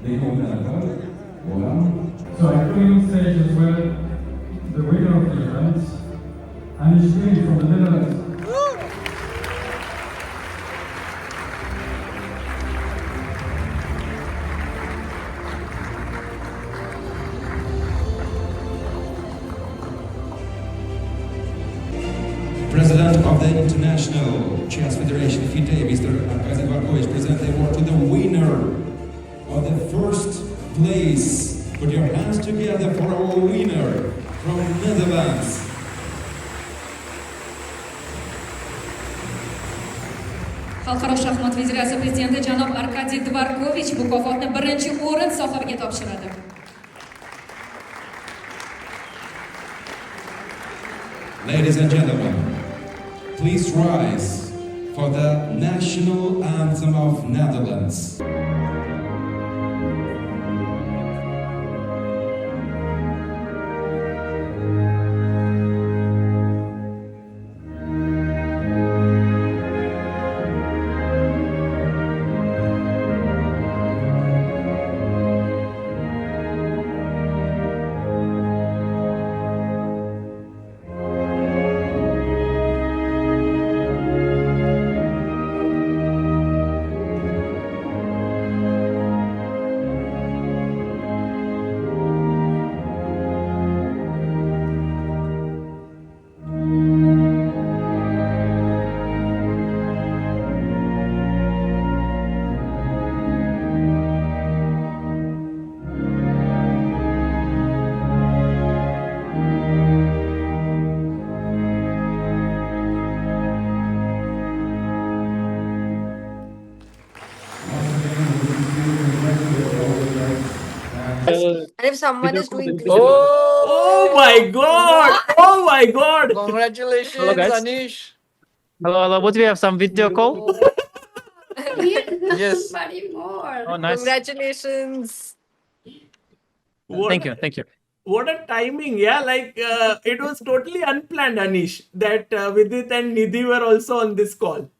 So I bring on stage as well the winner of the event, Anish Giri from the Netherlands. President of the International Chess Federation, FIDE, Mr. Arkady present the award to the winner of the first place. Put your hands together for our winner from Netherlands. Xalqaro shaxmat federatsiya prezidenti janob Arkadiy Dvorkovich mukofotni birinchi o'rin sohibiga topshiradi. Ladies and gentlemen, please rise for the national anthem of Netherlands. And if someone is doing Oh my god! Oh my god! Congratulations, Hello, guys. Anish. Hello. What do we have? Some video call? Yes. Oh, nice. congratulations. Thank you. What a timing, yeah. Like it was totally unplanned, Anish, that Vidit and Nidhi were also on this call.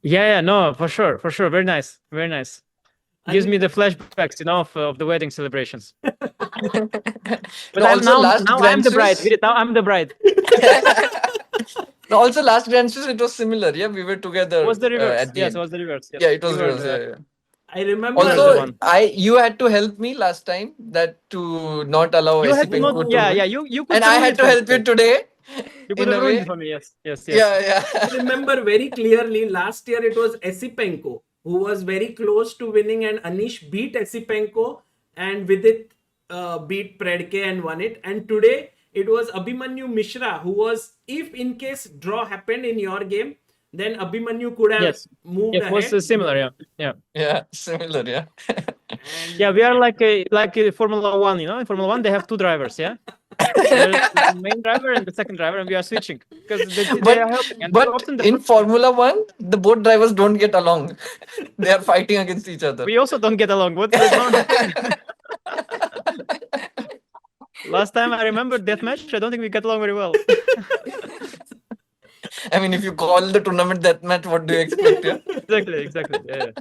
Yeah, no, for sure. Very nice. Gives me the flashbacks, of the wedding celebrations. But Also, I'm the bride. Vidit, now I'm the bride. Also, last Grand Swiss, it was similar. Yeah, we were together. Was the reverse? At the Yes, end. it was the reverse. Yes. Yeah, it was We were, reverse. I remember. Also, you had to help me last time that to not allow You had to Esipenko not, to win. you could And I had to help you today. You could in have a ruined way. it for me, yes. Yeah. I remember very clearly last year it was Esipenko who was very close to winning, and Anish beat Esipenko and Vidit beat Predke and won it. And today it was Abhimanyu Mishra who was, if in case draw happened in your game, then Abhimanyu could have moved It ahead. was similar, yeah. Yeah, similar, yeah. Yeah, we are like a Formula One, In Formula One, they have two drivers, yeah? There's the main driver and the second driver, and we are switching. Because they are helping. And But often in Formula One, the both drivers don't get along. They are fighting against each other. we also don't get along. What is wrong? Last time I remember deathmatch, I don't think we got along very well. I mean, if you call the tournament deathmatch, what do you expect? Yeah? Exactly. Yeah.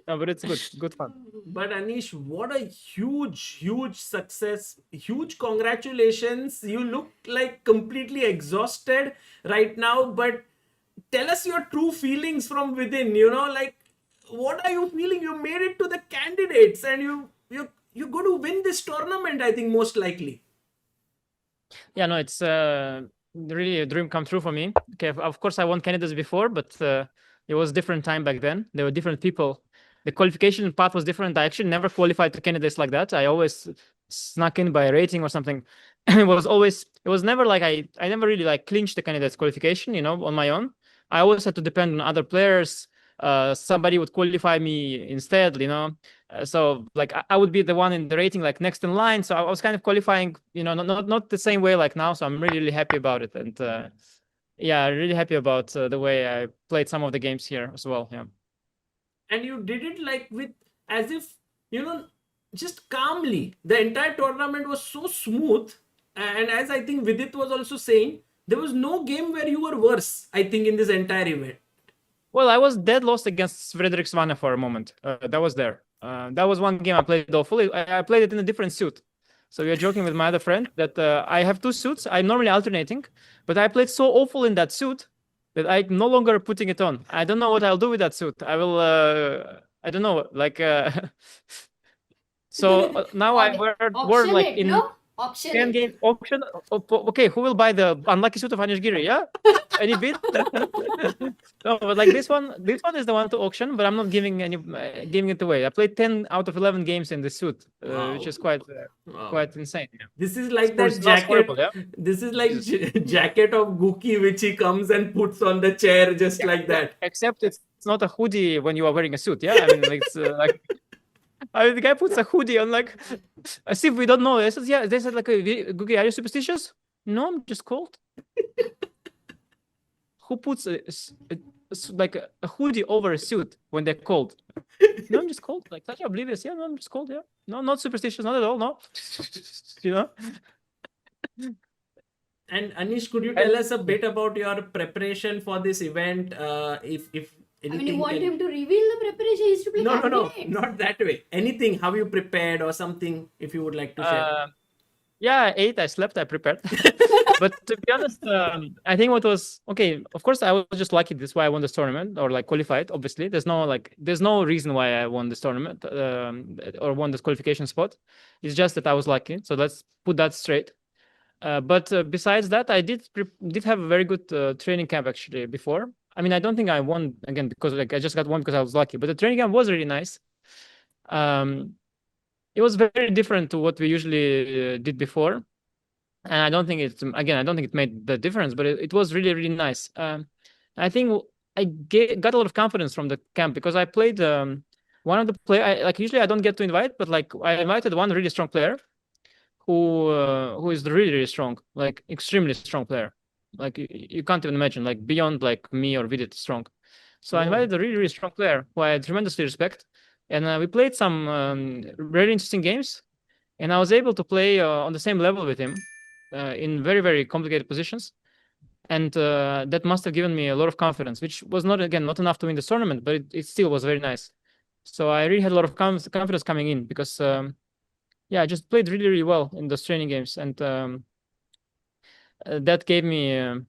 No, but it's good fun. But Anish, what a huge success. Huge congratulations. You look like completely exhausted right now, but tell us your true feelings from within, like what are you feeling? You made it to the candidates and you're going to win this tournament, I think, most likely. Yeah, no, it's really a dream come true for me. Okay, of course I won candidates before, but it was different time back then. There were different people. The qualification path was different. I actually never qualified to candidates like that. I always snuck in by rating or something. It was never like I never really like clinched the candidates qualification, on my own. I always had to depend on other players. Somebody would qualify me instead, so like I would be the one in the rating like next in line. So I was kind of qualifying, not the same way like now. So I'm really happy about it. And yeah, really happy about the way I played some of the games here as well. Yeah. And you did it like with as if, just calmly. The entire tournament was so smooth. And as I think Vidit was also saying, there was no game where you were worse, I think, in this entire event. Well, I was dead lost against Frederick Svane for a moment. That was there. That was one game I played awfully. I played it in a different suit. So we were joking with my other friend that I have two suits. I'm normally alternating, but I played so awful in that suit that I'm no longer putting it on. I don't know what I'll do with that suit. I will, I don't know, like, so now I wear like it, in no? Auction 10 it. game auction. Okay, who will buy the unlucky suit of Anish Giri? Yeah, any bid? No, but like this one is the one to auction, but I'm not giving it away. I played 10 out of 11 games in this suit, which is quite insane. Yeah. This is like Sports that is not jacket. horrible, yeah? This is like jacket of Gookie, which he comes and puts on the chair just like that. Except it's not a hoodie when you are wearing a suit. Yeah, I mean, like, it's like. I mean, the guy puts a hoodie on, like, as if we don't know. I said, yeah. They said, like, Gookie, are you superstitious? No, I'm just cold. Who puts like a hoodie over a suit when they're cold? No, I'm just cold. Like, such oblivious. Yeah, no, I'm just cold. Yeah, no, not superstitious, not at all. No, you know. And Anish, could you tell us a bit about your preparation for this event? If I mean, anything you want can- him to reveal the preparation? He used to play No, cabinets. not that way. Anything? How you prepared or something? If you would like to share. Yeah, I ate, I slept, I prepared. But to be honest, I think what was okay. Of course, I was just lucky. That's why I won this tournament or like qualified. Obviously, there's no reason why I won this tournament or won this qualification spot. It's just that I was lucky. So let's put that straight. But besides that, I did have a very good training camp actually before. I mean, I don't think I won again because like I just got one because I was lucky. But the training camp was really nice. It was very different to what we usually did before. And I don't think it made the difference, but it was really, really nice. I think I got a lot of confidence from the camp because I played one of the like usually I don't get to invite, but like I invited one really strong player who is really, really strong, like extremely strong player. Like you can't even imagine, like beyond like me or Vidit strong. So I invited a really, really strong player who I tremendously respect. And we played some very interesting games. And I was able to play on the same level with him in very, very complicated positions. And that must have given me a lot of confidence, which was not enough to win this tournament, but it still was very nice. So I really had a lot of confidence coming in because, I just played really, really well in those training games. And that gave me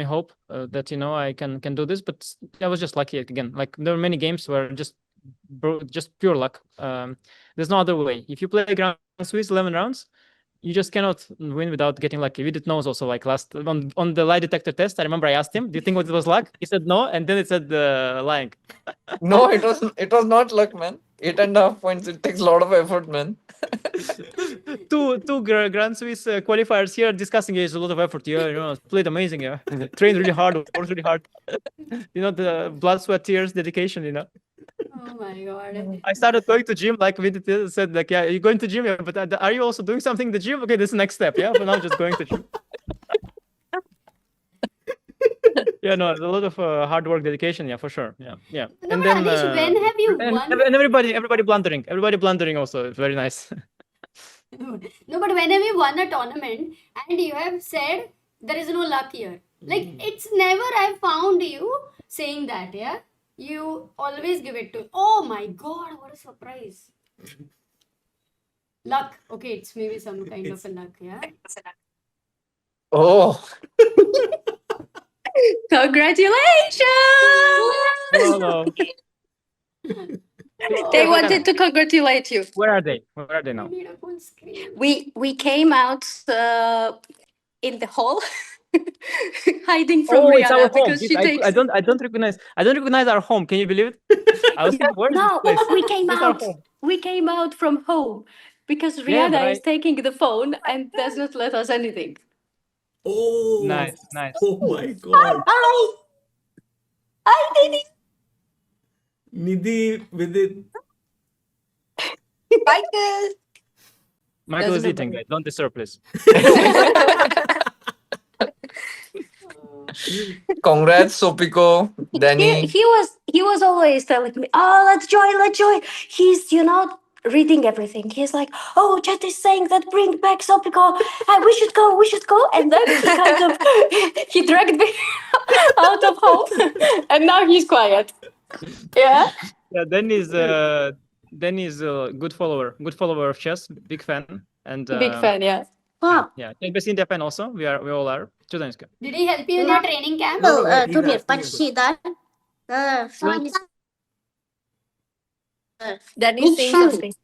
hope that, I can do this. But I was just lucky again. Like there were many games where just pure luck. There's no other way. If you play Grand Swiss 11 rounds, you just cannot win without getting lucky. Vidit knows also, like last on the lie detector test, I remember I asked him, do you think it was luck? He said no, and then it said lying. No, it was not luck, man. 8.5 points. It takes a lot of effort, man. two Grand Swiss qualifiers here discussing it is a lot of effort. Yeah, played amazing. Yeah, trained really hard, worked really hard. The blood, sweat, tears, dedication. Oh my god. I started going to gym, like Vidit said, like, yeah, you're going to gym, yeah, but are you also doing something in the gym? Okay, this is the next step, yeah, but now just going to gym. Yeah, no, a lot of hard work, dedication, yeah, for sure, yeah. No, And but Anish, when have you won? And everybody blundering also, very nice. No, but when have you won a tournament and you have said there is no luck here? Like, it's never I've found you saying that, yeah? You always give it to. Oh my god, what a surprise. Luck. Okay, it's maybe some kind of a luck, yeah? Oh, Congratulations! Hello. They wanted to congratulate you. Where are they now? I need a full screen. We came out in the hall, hiding from It's our Rihanna home. because she takes. I don't recognize our home. Can you believe it? I was thinking, where is No, this place? we came This is our out. home. We came out from home because Yeah, Rihanna but is taking the phone and does not let us anything. Oh, Nice. Oh my god. I did it. Nidhi with it. Michael. Michael is Doesn't eating, guys. Don't disturb, please. congrats, Sopiko, Danny. He was always telling me, "Oh, let's join." He's reading everything. He's like, "Oh, chat is saying that bring back Sopiko. We should go." And then he kind of he dragged me out of home, and now he's quiet. Yeah. Yeah, then is Danny is a good follower of chess, big fan, and Big fan, yeah. Wow. yeah, ChessBase India fan also. We all are. Чудо-низко. Did he help you in your training camp? No, wait, he's Турнир, asking you. почти, да? Danny saying something.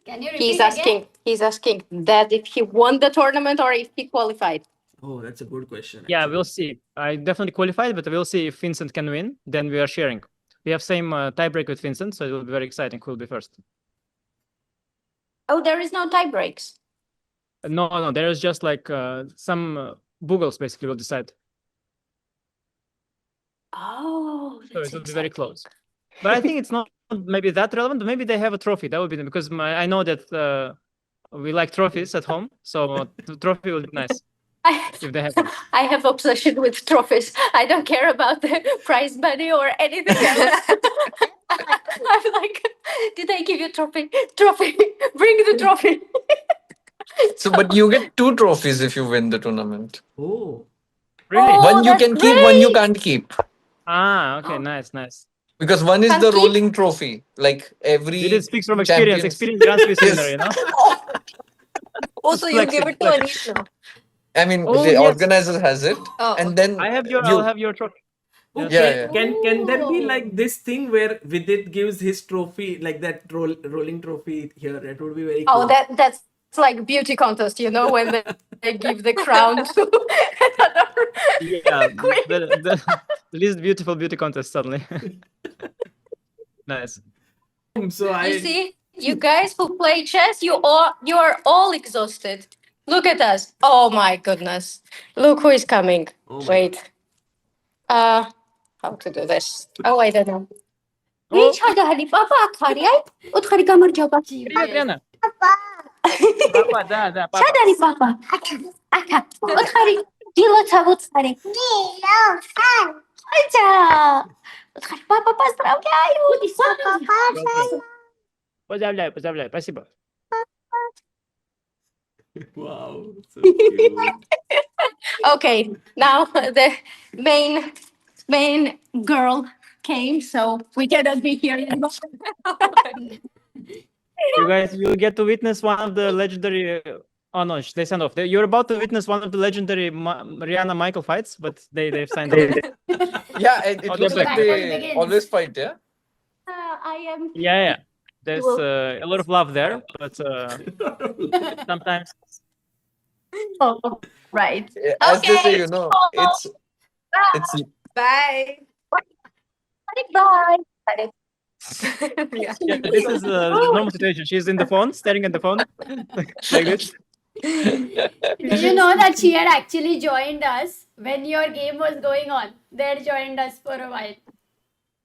Can you repeat again? He's asking that if he won the tournament or if he qualified. Oh, that's a good question. Yeah, actually. we'll see. I definitely qualified, but we'll see if Vincent can win. Then we are sharing. We have same tiebreak with Vincent, so it will be very exciting who will be first. Oh, there is no tie breaks. No, there is just like some Boogles basically will decide. Oh, So that's it will be very exciting. close. But I think it's not maybe that relevant. Maybe they have a trophy. That would be because I know that we like trophies at home, so the trophy will be nice if they have one. I have obsession with trophies. I don't care about the prize money or anything else. I'm like, did I give you trophy? Trophy, bring the trophy. So, but you get 2 trophies if you win the tournament. Oh, Really? Oh, One you that's can keep, one you great. can't keep. Ah, okay, nice. Because one is Can't the keep? rolling trophy. Like every You did speaks from champions- experience Grand Swiss Yes. winner, you know? Also, you Flexing, give it to flexing. Anish now. I mean, Oh, the yes. organizer has it. Oh, And then I'll have your trophy. oh, Yeah, can there be Oh. like this thing where Vidit gives his trophy, like that rolling trophy here? It would be very cool. Oh, that's like beauty contest, you know, when they give the crown to another Yeah, queen. the least beautiful beauty contest suddenly. Nice. So You see, you guys who play chess, you are all exhausted. Look at us. Oh my goodness. Look who is coming. Oh my Wait. How to do this? Oh, I don't know. Oh. Which Hadi Papa Akari? Utkari Kamar Joba. Привет, Лена. Papa. Папа, да, папа. Shadari Papa. Aka. Utkari. Dilota Utkari. Acha. Utkari Papa поздравляю. Поздравляю, спасибо. wow, so cute. Okay, now the main girl came, so we cannot be here anymore. You guys, you get to witness one of the legendary. Oh no, they signed off. You're about to witness one of the legendary Rihanna Michael fights, but they've signed off. yeah, it Oh, looks they're like back. they Begins. always fight, yeah? I am. Yeah. There's Well- a lot of love there, but sometimes. Oh, right. As they say, Okay. you know, it's Bye. Bye. Yeah. Yeah, this is a normal situation. She's in the phone, staring at the phone, like this. Did you know that she had actually joined us when your game was going on? They had joined us for a while.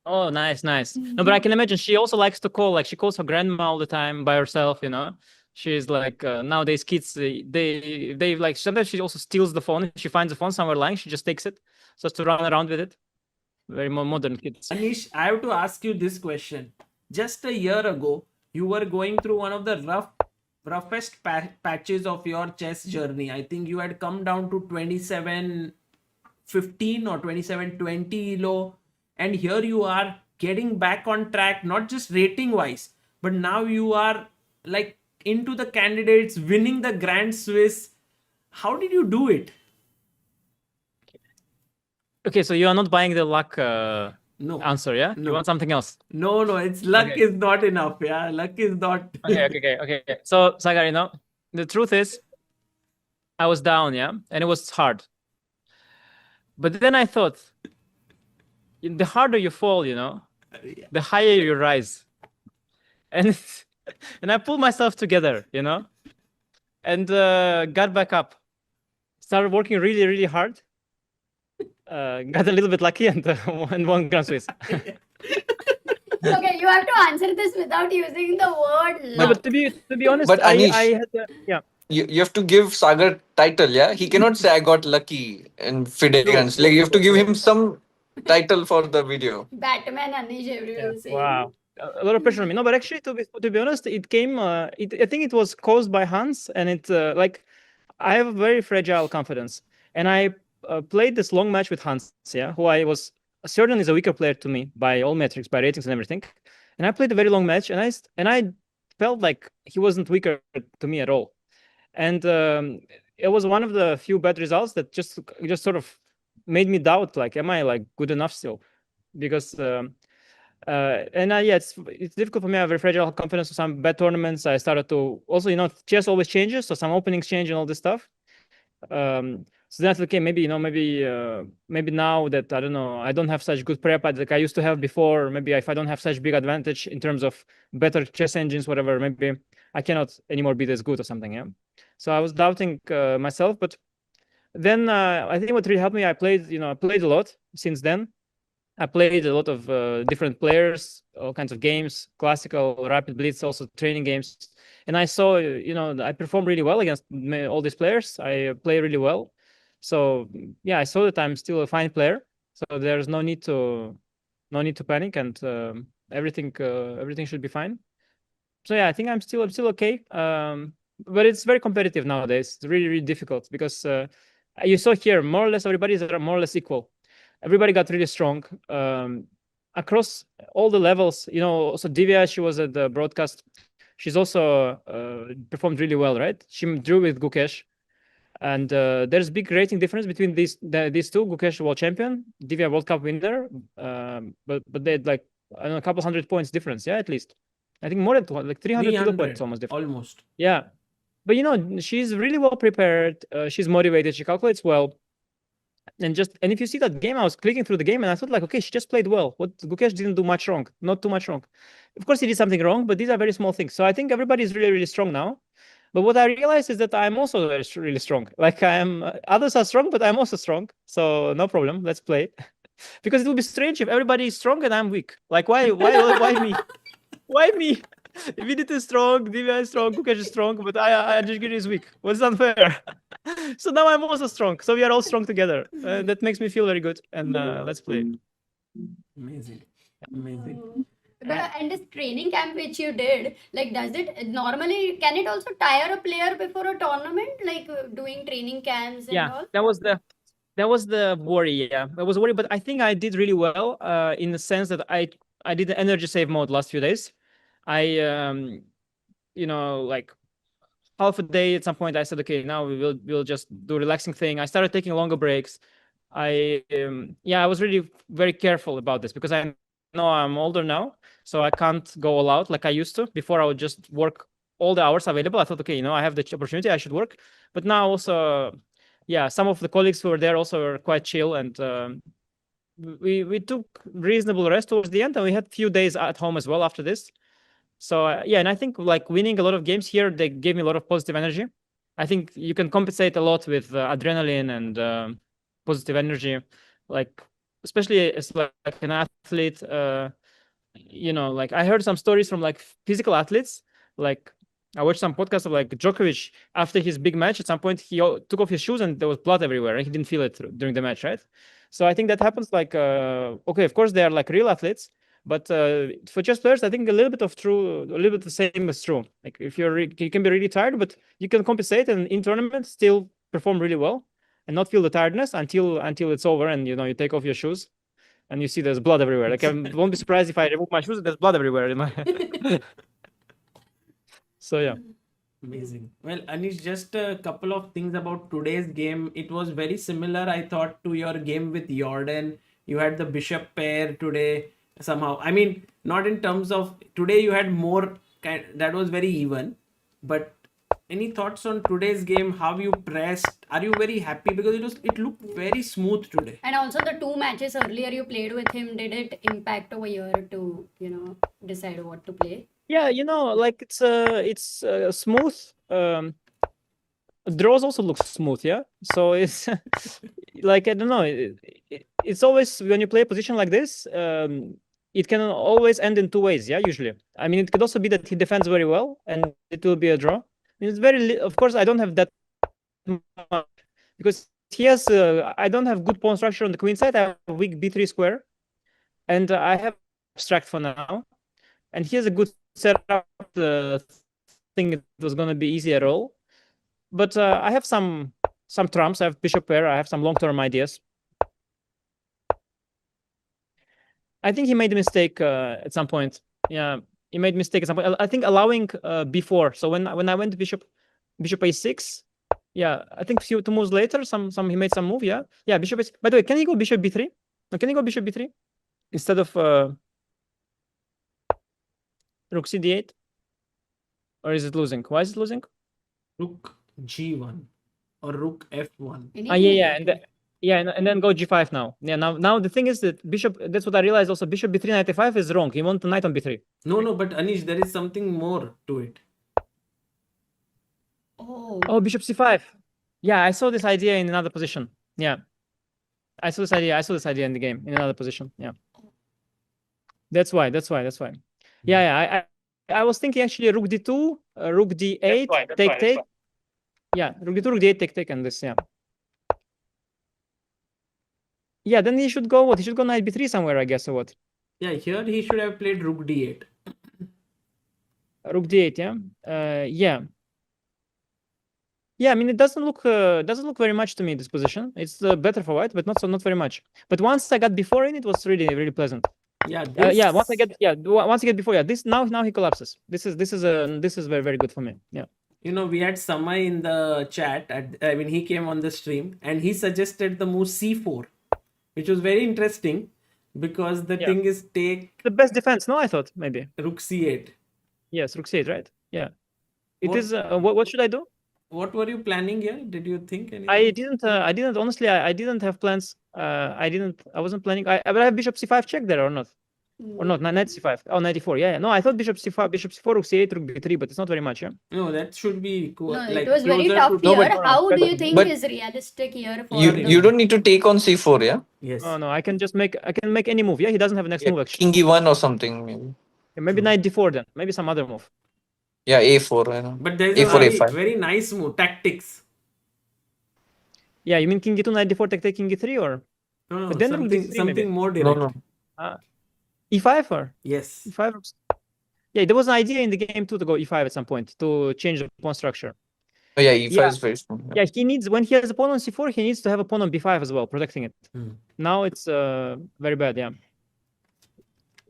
Oh, nice. No, but I can imagine she also likes to call. Like she calls her grandma all the time by herself. You know, she's like nowadays kids. They like sometimes she also steals the phone. If she finds the phone somewhere lying, she just takes it just to run around with it. Very modern kids. Anish, I have to ask you this question. Just a year ago, you were going through one of the roughest patches of your chess journey. I think you had come down to 27-15 or 27-20 elo, and here you are getting back on track, not just rating wise, but now you are like into the candidates, winning the Grand Swiss. How did you do it? Okay, so you are not buying the luck No. answer, yeah? No. You want something else? No, it's luck Okay. is not enough. Yeah, luck is not. Okay. So, Sagar, you know, the truth is, I was down, yeah? And it was hard. But then I thought, the harder you fall, you know, the higher you rise. And I pulled myself together, you know, and got back up. Started working really, really hard. Got a little bit lucky and won Grand Swiss. Okay, you have to answer this without using the word No, luck. but to be honest, But Anish- I had yeah. You have to give Sagar title, yeah? He cannot say I got lucky in FIDE Grand Swiss. Like you have to give him some title for the video. Batman Anish, everyone will say. Wow, a lot of pressure on me. No, but actually, to be honest, it came. I think it was caused by Hans, and it like I have a very fragile confidence, and I played this long match with Hans, yeah, who I was certainly is a weaker player to me by all metrics, by ratings and everything. And I played a very long match, and I felt like he wasn't weaker to me at all. And it was one of the few bad results that just sort of made me doubt, like, am I like good enough still? Because yeah, it's difficult for me. I have very fragile confidence. So some bad tournaments, I started to also, chess always changes, so some openings change and all this stuff. So that's okay. Maybe maybe now that I don't know, I don't have such good prep like I used to have before. Maybe if I don't have such big advantage in terms of better chess engines, whatever, maybe I cannot anymore be as good or something. Yeah. So I was doubting myself, but then I think what really helped me, I played a lot since then. I played a lot of different players, all kinds of games, classical, rapid blitz, also training games. And I saw, I performed really well against all these players. I play really well. So yeah, I saw that I'm still a fine player. So there's no need to panic, and everything should be fine. So yeah, I think I'm still okay. But it's very competitive nowadays. It's really, really difficult because you saw here more or less everybody is more or less equal. Everybody got really strong across all the levels. Also Divya, she was at the broadcast. She's also performed really well, right? She drew with Gukesh, and there's big rating difference between these two. Gukesh world champion, Divya World Cup winner, but they had like, I don't know, a couple 100 points difference, yeah, at least. I think more than like 300 kilo points almost different. Almost. Yeah, but she's really well prepared. She's motivated. She calculates well. And if you see that game, I was clicking through the game and I thought like, okay, she just played well. What Gukesh didn't do much wrong, not too much wrong. Of course, he did something wrong, but these are very small things. So I think everybody is really, really strong now. But what I realized is that I'm also really strong. Like others are strong, but I'm also strong. So no problem. Let's play. Because it would be strange if everybody is strong and I'm weak. Like why me? Why me? Vidit is strong, Divya is strong, Gukesh is strong, but Anish Giri is weak. What's unfair? So now I'm also strong. So we are all strong together. That makes me feel very good. And let's play. Amazing. Amazing. And this training camp which you did, like, does it normally, can it also tire a player before a tournament, like doing training camps and all? That was the worry. Yeah, that was worry, but I think I did really well in the sense that I did the energy save mode last few days. I like half a day at some point I said, okay, now we'll just do a relaxing thing. I started taking longer breaks. I was really very careful about this because I know I'm older now, so I can't go all out like I used to. Before I would just work all the hours available. I thought, okay, I have the opportunity, I should work. But now also, some of the colleagues who were there also were quite chill, and we took reasonable rest towards the end, and we had a few days at home as well after this. So and I think like winning a lot of games here, they gave me a lot of positive energy. I think you can compensate a lot with adrenaline and positive energy, like especially as like an athlete. Like I heard some stories from like physical athletes. Like I watched some podcasts of like Djokovic after his big match. At some point, he took off his shoes and there was blood everywhere, and he didn't feel it during the match, right? So I think that happens. Like okay, of course they are like real athletes. But for chess players, I think a little bit the same is true. Like if you can be really tired, but you can compensate and in tournaments still perform really well and not feel the tiredness until it's over and you take off your shoes and you see there's blood everywhere. Like I won't be surprised if I remove my shoes and there's blood everywhere in my. So yeah. Amazing. Well, Anish, just a couple of things about today's game. It was very similar, I thought, to your game with Jordan. You had the bishop pair today. Somehow, I mean, not in terms of today you had more that was very even, but any thoughts on today's game, how you pressed? Are you very happy? Because it looked very smooth today. And also the 2 matches earlier you played with him, did it impact over here to decide what to play? Yeah, like it's smooth. Draws also look smooth, yeah. So it's like I don't know. It's always when you play a position like this, it can always end in 2 ways, yeah. Usually, I mean, it could also be that he defends very well and it will be a draw. I mean, it's very. Of course, I don't have that much because he has. I don't have good pawn structure on the queen side. I have a weak b3 square, and I have abstract for now. And he has a good setup. Think it was going to be easy at all. But I have some trumps. I have bishop pair. I have some long-term ideas. I think he made a mistake at some point. Yeah, he made a mistake at some point. I think allowing b4. So when I went to bishop a6, yeah, I think few 2 moves later, he made some move. Yeah, bishop a6. By the way, can he go bishop b3? No, can he go bishop b3 instead of rook c d8? Or is it losing? Why is it losing? Rook g1 or rook f1. And then go g5 now. Yeah, now the thing is that bishop. That's what I realized. Also, bishop b3 knight a5 is wrong. He wants knight on b3. No, but Anish, there is something more to it. Oh, bishop c5. Yeah, I saw this idea in another position. Yeah, I saw this idea in the game in another position. Yeah, that's why. Yeah. I was thinking actually rook d2, rook d8, take. Yeah, rook d2, rook d8, take, and this. Yeah. Yeah, then he should go what? He should go knight b3 somewhere, I guess, or what? Yeah, here he should have played rook d8. Rook d8, yeah. Yeah. Yeah, I mean, it doesn't look very much to me, this position. It's better for white, but not very much. But once I got before in, it was really, really pleasant. Yeah, once I get before, yeah. This now he collapses. This is very, very good for me. Yeah. You know, we had Samay in the chat. He came on the stream and he suggested the move c4, which was very interesting because the thing is take the best defense. No, I thought maybe rook c8. Yes, rook c8, right? Yeah. It is. What should I do? What were you planning here? Did you think anything? I didn't honestly. I didn't have plans. I wasn't planning. But I have bishop c5 check there or not? Or not? Knight c5. Oh, knight d4. Yeah. No, I thought bishop c4, rook c8, rook b3, but it's not very much. Yeah. No, that should be cool. No, it was very tough here. How do you think is realistic here? For You don't need to take on c4, yeah? Yes. Oh no, I can make any move. Yeah, he doesn't have a next move actually. King e1 or something, maybe. Yeah, maybe knight d4 then. Maybe some other move. Yeah, a4. I know. But there's a4, a a5. very nice move, tactics. Yeah, you mean king e2, knight d4, take king e3, or? No, But then something more direct. No. E5 or? Yes. E5. Yeah, there was an idea in the game too to go e5 at some point to change the pawn structure. Oh, yeah, e5 is very strong. Yeah, he needs, when he has a pawn on c4, he needs to have a pawn on b5 as well, protecting it. Now it's very bad. Yeah.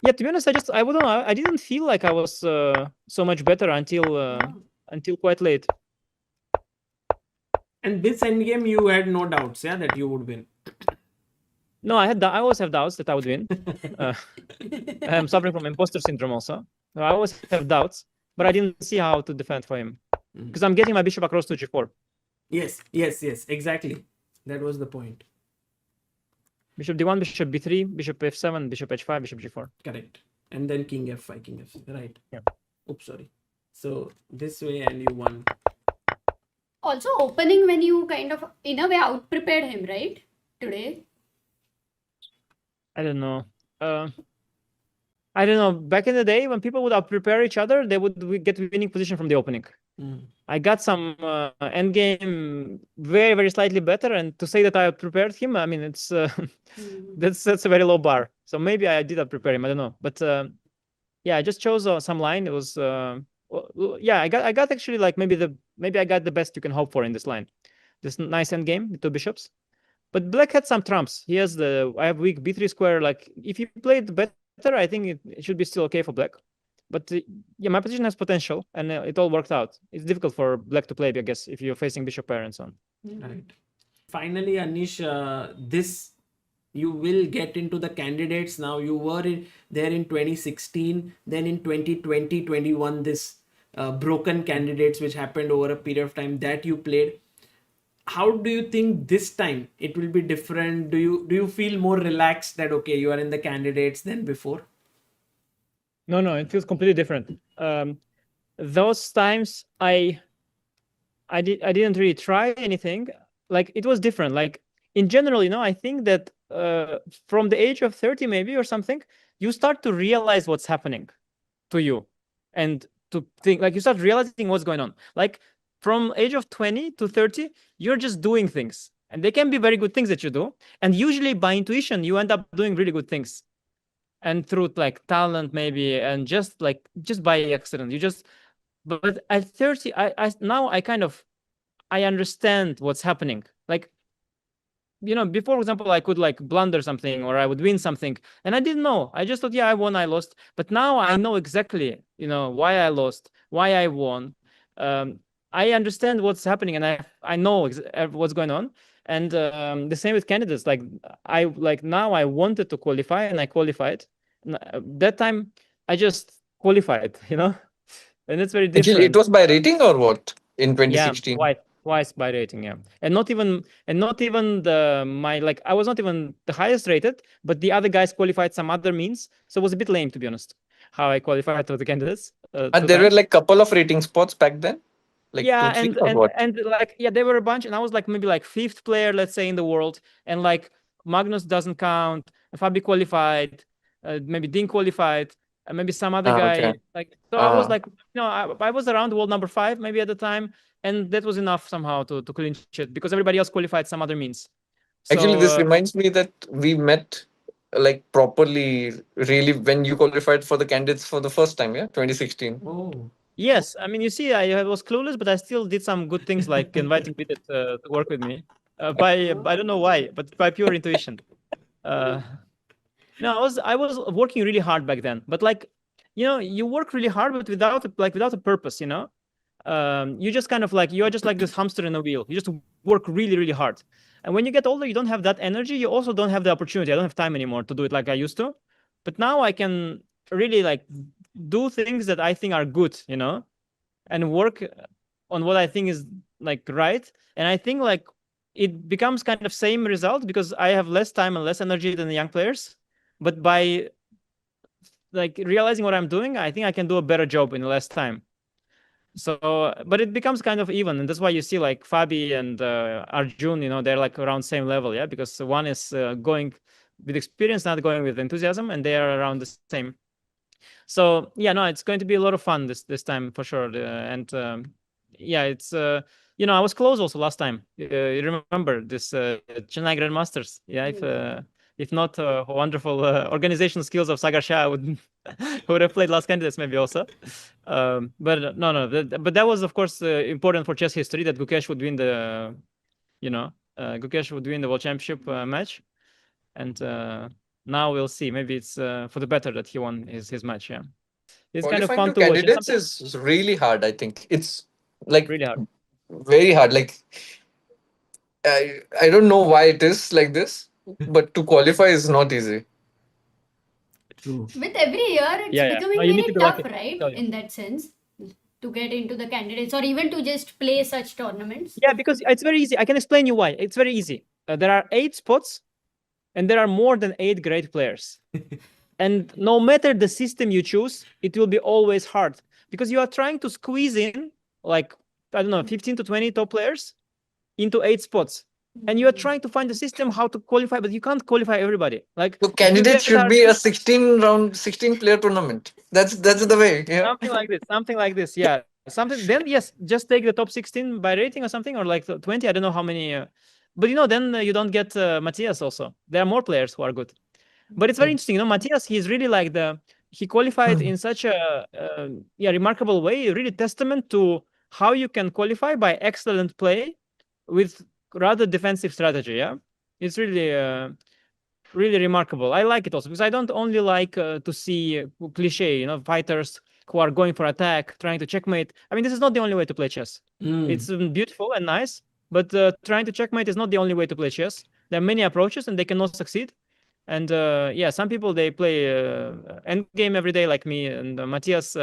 Yeah, to be honest, I don't know. I didn't feel like I was so much better until quite late. And this endgame, you had no doubts, yeah, that you would win. No, I always have doubts that I would win. I'm suffering from imposter syndrome also. So I always have doubts, but I didn't see how to defend for him because I'm getting my bishop across to g4. Yes, exactly. That was the point. Bishop d1, bishop b3, bishop f7, bishop h5, bishop g4. Correct. And then king f5, king f6. Right. Yeah. Oops, sorry. So this way, and you won. Also, opening when you kind of, in a way, out-prepared him, right? Today. I don't know. I don't know. Back in the day, when people would out-prepare each other, they would get winning position from the opening. I got some endgame very, very slightly better, and to say that I prepared him, I mean, it's that's a very low bar. So maybe I did prepare him. I don't know, but yeah, I just chose some line. It was yeah, I got actually like maybe I got the best you can hope for in this line. This nice endgame with 2 bishops, but black had some trumps. He has I have weak b3 square. Like if he played better, I think it should be still okay for black. But yeah, my position has potential, and it all worked out. It's difficult for black to play, I guess, if you're facing bishop pair and so on. Right. Finally, Anish, you will get into the candidates now. You were there in 2016, then in 2020, 21, this broken candidates, which happened over a period of time that you played. How do you think this time it will be different? Do you feel more relaxed that, okay, you are in the candidates than before? No, it feels completely different. Those times I didn't really try anything. Like it was different. Like in general, I think that from the age of 30 maybe or something, you start to realize what's happening to you, and to think like you start realizing what's going on. Like from age of 20 to 30, you're just doing things, and they can be very good things that you do. And usually by intuition, you end up doing really good things. And through like talent maybe, and just by accident, but at 30, I now I understand what's happening. Like you know, before, for example, I could like blunder something or I would win something, and I didn't know. I just thought, yeah, I won, I lost. But now I know exactly, you know, why I lost, why I won. I understand what's happening, and I know what's going on. And the same with candidates. Like now I wanted to qualify, and I qualified. That time I just qualified, you know, and it's very Actually, different. it was by rating or what in Yeah, 2016? twice by rating, yeah. And not even I was not even the highest rated, but the other guys qualified some other means. So it was a bit lame, to be honest, how I qualified to the candidates two There were times. like couple of rating spots back then, like Yeah, two, three or what? and like, yeah, there were a bunch, and I was like maybe like fifth player, let's say, in the world, and like Magnus doesn't count, Fabi qualified, maybe Dean qualified, and maybe some other Ah, okay. guy. Like, so I was like, you know, I was around world number 5 maybe at the time, and that was enough somehow to clinch it because everybody else qualified some other means. Actually, So this reminds me that we met like properly, really, when you qualified for the candidates for the first time, yeah, 2016. Oh. yes, I mean, you see, I was clueless, but I still did some good things like inviting people to work with me. By I don't know why, but by pure intuition. Uh, no, I was working really hard back then, but like, you know, you work really hard, but without a purpose, you know. You just kind of like, you are just like this hamster in a wheel. You just work really, really hard. And when you get older, you don't have that energy. You also don't have the opportunity. I don't have time anymore to do it like I used to. But now I can really like do things that I think are good, you know, and work on what I think is like right. And I think like it becomes kind of same result because I have less time and less energy than the young players. But by like realizing what I'm doing, I think I can do a better job in less time. So, but it becomes kind of even, and that's why you see like Fabi and Arjun, you know, they're like around same level, yeah, because one is going with experience, not going with enthusiasm, and they are around the same. So yeah, no, it's going to be a lot of fun this time for sure, and yeah, it's you know, I was close also last time. You remember this Chennai Grandmasters? Yeah, if not wonderful organizational skills of Sagar Shah, would would have played last candidates maybe also. But no, but that was of course important for chess history that Gukesh would win the, you know, Gukesh would win the world championship match, and now we'll see. Maybe it's for the better that he won his match. Yeah, it's kind of Qualifying fun to to watch. And candidates is really hard. I think it's like really hard. very hard. Like I don't know why it is like this, but to qualify is not easy. True. With every year, it's Yeah. becoming No, you need very to be tough, lucky. right? Tell you. In that sense, to get into the candidates or even to just play such tournaments. Yeah, because it's very easy. I can explain you why. It's very easy. There are 8 spots, and there are more than 8 great players. And no matter the system you choose, it will be always hard because you are trying to squeeze in like, I don't know, 15 to 20 top players into 8 spots. And you are trying to find a system how to qualify, but you can't qualify everybody. Like, So if you candidates get should be a 16 player tournament. That's the way. Yeah. something like this, yeah. Something, then yes, just take the top 16 by rating or something, or like 20. I don't know how many. But you know, then you don't get Matthias also. There are more players who are good. But it's very interesting, you know, Matthias, he's really like he qualified in such a remarkable way, really testament to how you can qualify by excellent play with rather defensive strategy. Yeah, it's really really remarkable. I like it also because I don't only like to see cliche, you know, fighters who are going for attack, trying to checkmate. I mean, this is not the only way to play chess. It's beautiful and nice, but trying to checkmate is not the only way to play chess. There are many approaches, and they cannot succeed. And yeah, some people, they play endgame every day like me, and Matthias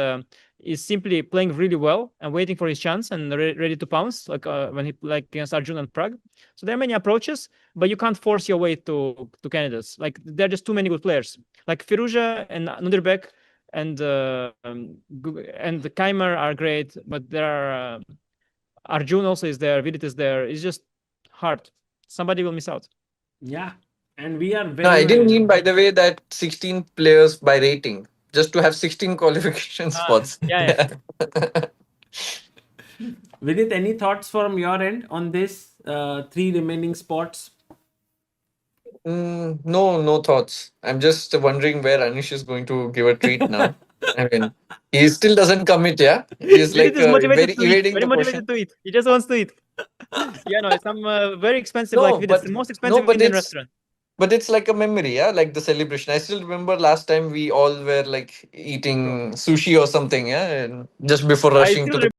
is simply playing really well and waiting for his chance and ready to pounce, like when he played against Arjun and Prague. So there are many approaches, but you can't force your way to candidates. Like, there are just too many good players. Like Firuza and Nunderbek and the Keimer are great, but there are Arjun also is there, Vidit is there. It's just hard. Somebody will miss out. Yeah. And we are very. No, I didn't mean, by the way, that 16 players by rating, just to have 16 qualification spots. Yeah. Vidit, any thoughts from your end on this 3 remaining spots? No thoughts. I'm just wondering where Anish is going to give a treat now. I mean, he still doesn't commit, yeah? He's Judith like is motivated very to eat. evading Very the question. motivated to eat. He just wants to eat. Yeah, no, it's some very expensive, like No, it's but the most no, expensive but Indian it's restaurant. but it's like a memory, yeah, like the celebration. I still remember last time we all were like eating sushi or something, yeah, and just before I rushing still to the